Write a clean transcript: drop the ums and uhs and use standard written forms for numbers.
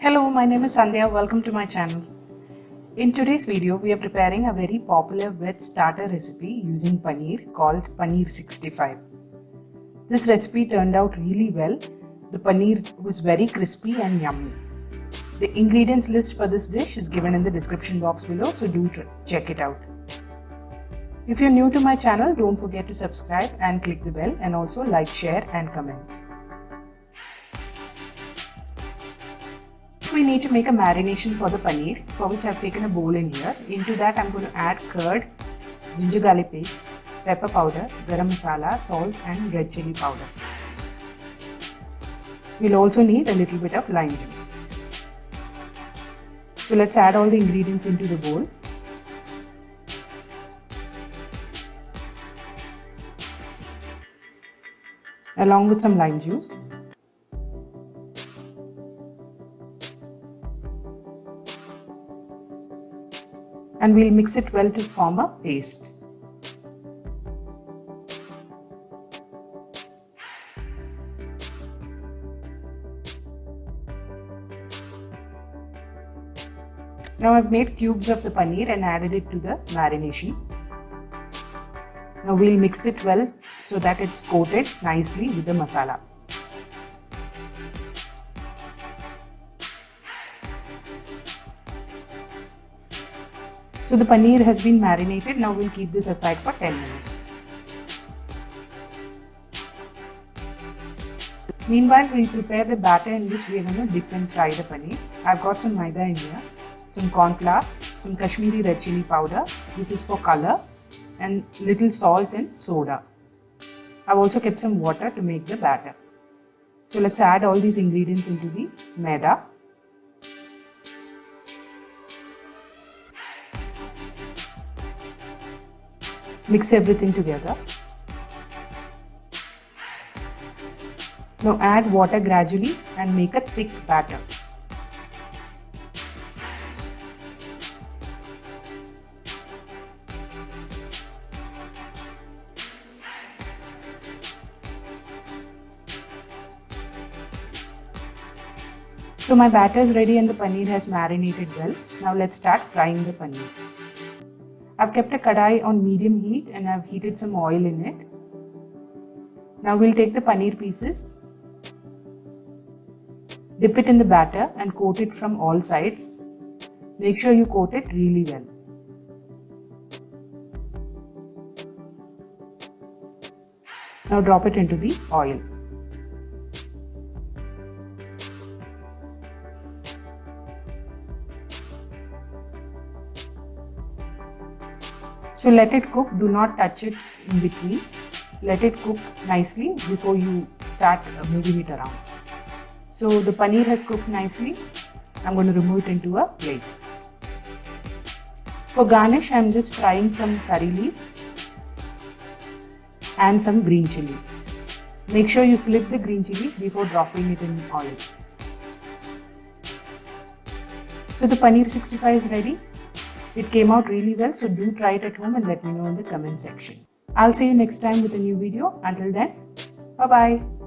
Hello, my name is Sandhya. Welcome to my channel. In today's video, we are preparing a very popular veg starter recipe using paneer called Paneer 65. This recipe turned out really well. The paneer was very crispy and yummy. The ingredients list for this dish is given in the description box below, so do check it out. If you're new to my channel, don't forget to subscribe and click the bell, and also like, share and comment. We need to make a marination for the paneer, for which I've taken a bowl in here. Into that I'm going to add curd, ginger garlic paste, pepper powder, garam masala, salt and red chilli powder. We'll also need a little bit of lime juice. So let's add all the ingredients into the bowl. Along with some lime juice. And we'll mix it well to form a paste. Now I've made cubes of the paneer and added it to the marination. Now we'll mix it well so that it's coated nicely with the masala. So the paneer has been marinated. Now we'll keep this aside for 10 minutes. Meanwhile, we'll prepare the batter in which we are going to dip and fry the paneer. I've got some maida in here, some cornflour, some Kashmiri red chilli powder. This is for color, and little salt and soda. I've also kept some water to make the batter. So let's add all these ingredients into the maida. Mix everything together. Now add water gradually and make a thick batter. So my batter is ready and the paneer has marinated well. Now let's start frying the paneer. I've kept a kadai on medium heat and I've heated some oil in it. Now we'll take the paneer pieces, dip it in the batter and coat it from all sides. Make sure you coat it really well. Now drop it into the oil. So let it cook, do not touch it in between. Let it cook nicely before you start moving it around. So the paneer has cooked nicely. I'm going to remove it into a plate. For garnish, I'm just frying some curry leaves and some green chilli. Make sure you slip the green chillies before dropping it in oil. So the paneer 65 is ready. It came out really well, so do try it at home and let me know in the comment section. I'll see you next time with a new video. Until then, bye-bye.